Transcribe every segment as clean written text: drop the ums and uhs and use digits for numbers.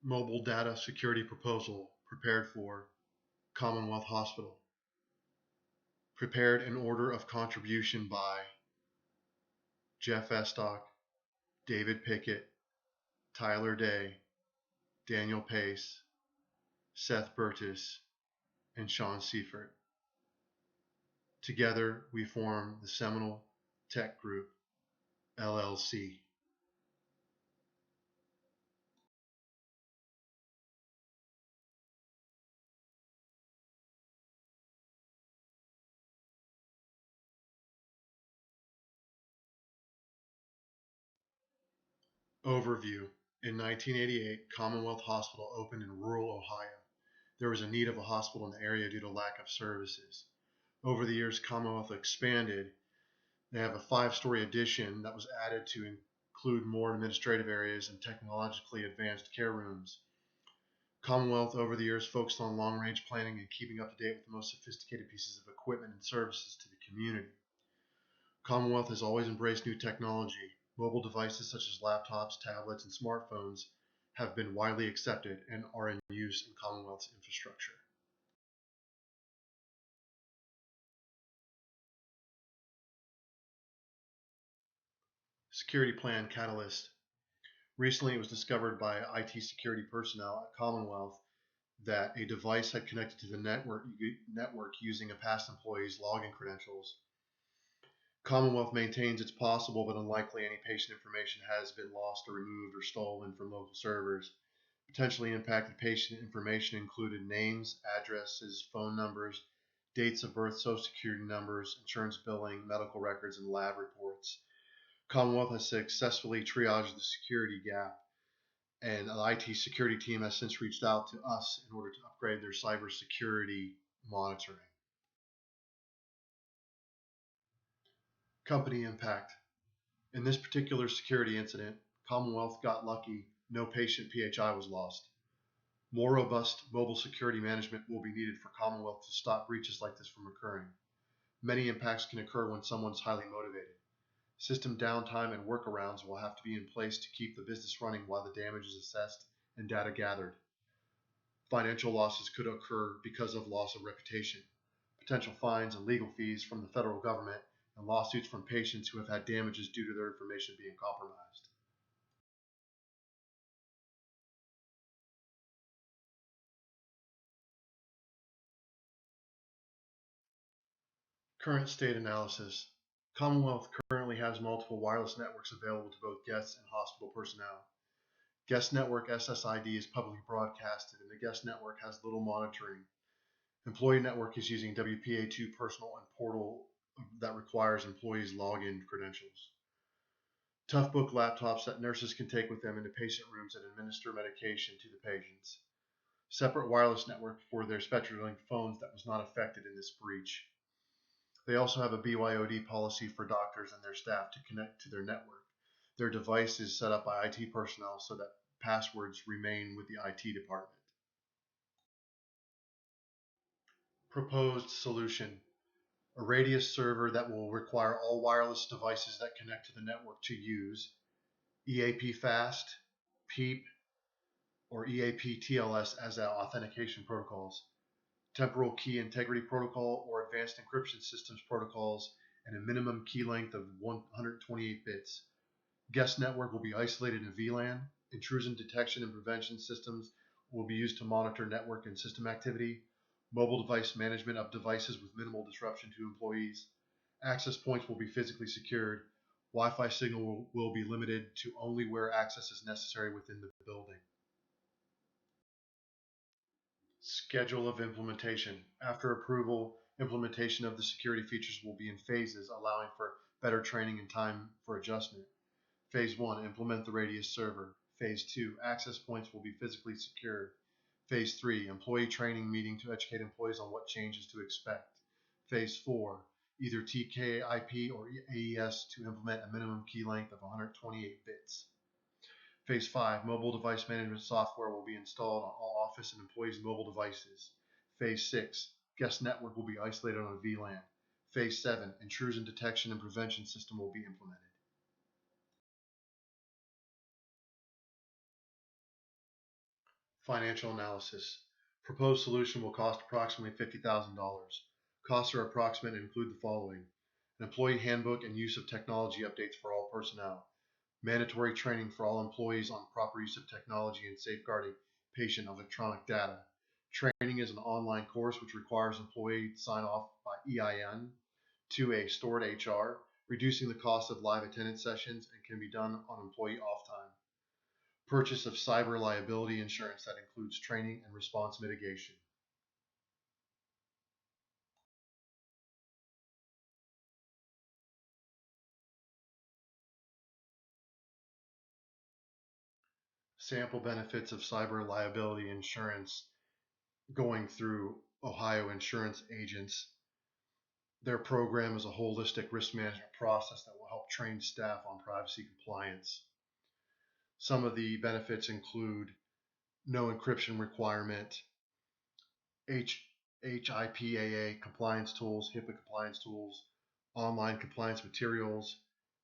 Mobile Data Security Proposal prepared for Commonwealth Hospital. Prepared in order of contribution by Jeff Estock, David Pickett, Tyler Day, Daniel Pace, Seth Burtis, and Sean Seifert. Together, we form the Seminole Tech Group, LLC. Overview. In 1988, Commonwealth Hospital opened in rural Ohio. There was a need of a hospital in the area due to lack of services. Over the years, Commonwealth expanded. They have a 5-story addition that was added to include more administrative areas and technologically advanced care rooms. Commonwealth over the years focused on long-range planning and keeping up to date with the most sophisticated pieces of equipment and services to the community. Commonwealth has always embraced new technology. Mobile devices such as laptops, tablets, and smartphones have been widely accepted and are in use in Commonwealth's infrastructure. Security Plan Catalyst. Recently, it was discovered by IT security personnel at Commonwealth that a device had connected to the network using a past employee's login credentials. Commonwealth maintains it's possible but unlikely any patient information has been lost or removed or stolen from local servers. Potentially impacted patient information included names, addresses, phone numbers, dates of birth, social security numbers, insurance billing, medical records, and lab reports. Commonwealth has successfully triaged the security gap, and the IT security team has since reached out to us in order to upgrade their cybersecurity monitoring. Company impact. In this particular security incident, Commonwealth got lucky. No patient PHI was lost. More robust mobile security management will be needed for Commonwealth to stop breaches like this from occurring. Many impacts can occur when someone's highly motivated. System downtime and workarounds will have to be in place to keep the business running while the damage is assessed and data gathered. Financial losses could occur because of loss of reputation, potential fines and legal fees from the federal government, and lawsuits from patients who have had damages due to their information being compromised. Current state analysis. Commonwealth currently has multiple wireless networks available to both guests and hospital personnel. Guest network SSID is publicly broadcasted, and the guest network has little monitoring. Employee network is using WPA2 personal and portal that requires employees' login credentials. Toughbook laptops that nurses can take with them into patient rooms and administer medication to the patients. Separate wireless network for their Spectralink phones that was not affected in this breach. They also have a BYOD policy for doctors and their staff to connect to their network. Their device is set up by IT personnel so that passwords remain with the IT department. Proposed solution. A radius server that will require all wireless devices that connect to the network to use EAP Fast, PEEP, or EAP TLS as authentication protocols, temporal key integrity protocol or advanced encryption systems protocols, and a minimum key length of 128 bits. Guest network will be isolated in VLAN. Intrusion detection and prevention systems will be used to monitor network and system activity. Mobile device management of devices with minimal disruption to employees. Access points will be physically secured. Wi-Fi signal will be limited to only where access is necessary within the building. Schedule of implementation. After approval, implementation of the security features will be in phases, allowing for better training and time for adjustment. Phase 1, implement the radius server. Phase 2, access points will be physically secured. Phase 3, employee training meeting to educate employees on what changes to expect. Phase 4, either TKIP or AES to implement a minimum key length of 128 bits. Phase 5, mobile device management software will be installed on all office and employees' mobile devices. Phase 6, guest network will be isolated on a VLAN. Phase 7, intrusion detection and prevention system will be implemented. Financial analysis. Proposed solution will cost approximately $50,000. Costs are approximate and include the following: an employee handbook and use of technology updates for all personnel, mandatory training for all employees on proper use of technology and safeguarding patient electronic data. Training is an online course which requires employee sign off by EIN to a stored HR, reducing the cost of live attendance sessions and can be done on employee off time. Purchase of cyber liability insurance that includes training and response mitigation. Sample benefits of cyber liability insurance going through Ohio insurance agents. Their program is a holistic risk management process that will help train staff on privacy compliance. Some of the benefits include no encryption requirement, HIPAA compliance tools, HIPAA compliance tools, online compliance materials,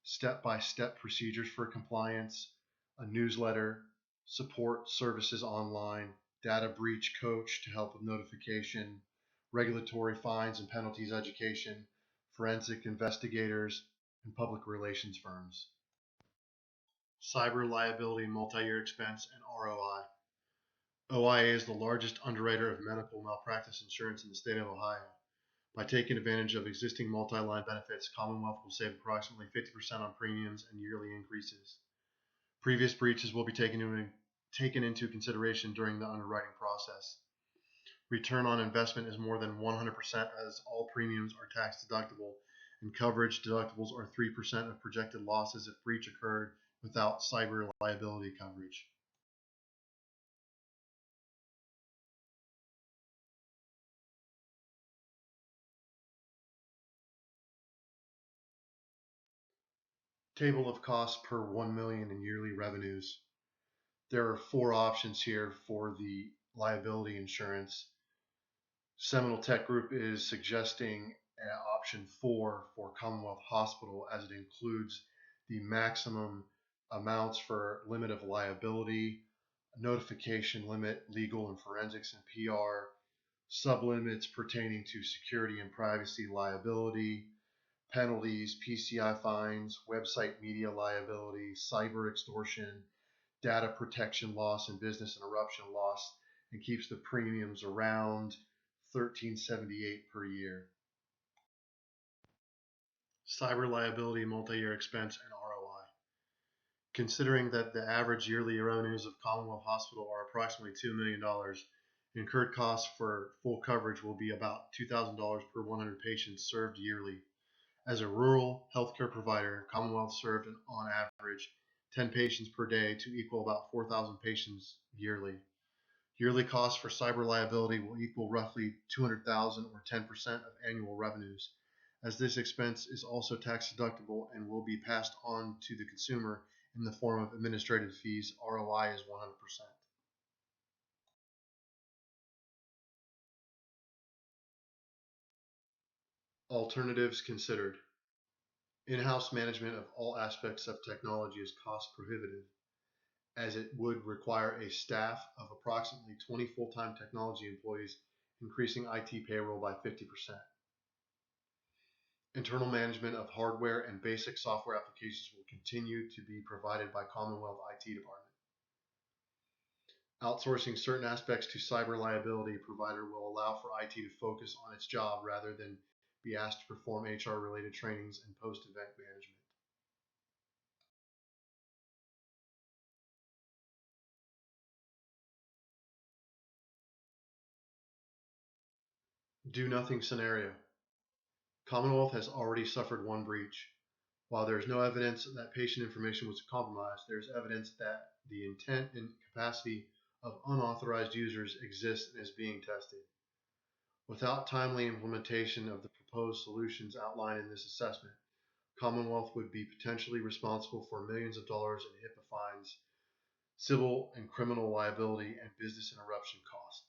step-by-step procedures for compliance, a newsletter, support services online, data breach coach to help with notification, regulatory fines and penalties education, forensic investigators, and public relations firms. Cyber liability multi-year expense and ROI. OIA is the largest underwriter of medical malpractice insurance in the state of Ohio. By taking advantage of existing multi-line benefits, Commonwealth will save approximately 50% on premiums and yearly increases. Previous breaches will be taken into consideration during the underwriting process. Return on investment is more than 100% as all premiums are tax deductible, and coverage deductibles are 3% of projected losses if breach occurred without cyber liability coverage. Table of costs per 1 million in yearly revenues. There are 4 options here for the liability insurance. Seminole Tech Group is suggesting option 4 for Commonwealth Hospital, as it includes the maximum amounts for limit of liability, notification limit, legal and forensics and PR, sublimits pertaining to security and privacy liability, penalties, PCI fines, website media liability, cyber extortion, data protection loss, and business interruption loss, and keeps the premiums around $13.78 per year. Cyber liability multi-year expense and ROI. Considering that the average yearly revenues of Commonwealth Hospital are approximately $2 million, incurred costs for full coverage will be about $2,000 per 100 patients served yearly. As a rural healthcare provider, Commonwealth served on average 10 patients per day to equal about 4,000 patients yearly. Yearly costs for cyber liability will equal roughly $200,000 or 10% of annual revenues. As this expense is also tax deductible and will be passed on to the consumer in the form of administrative fees, ROI is 100%. Alternatives considered. In-house management of all aspects of technology is cost prohibitive, as it would require a staff of approximately 20 full-time technology employees, increasing IT payroll by 50%. Internal management of hardware and basic software applications will continue to be provided by Commonwealth IT department. Outsourcing certain aspects to cyber liability provider will allow for IT to focus on its job rather than be asked to perform HR-related trainings and post-event management. Do nothing scenario. Commonwealth has already suffered one breach. While there is no evidence that patient information was compromised, there is evidence that the intent and capacity of unauthorized users exists and is being tested. Without timely implementation of the proposed solutions outlined in this assessment, Commonwealth would be potentially responsible for millions of dollars in HIPAA fines, civil and criminal liability, and business interruption costs.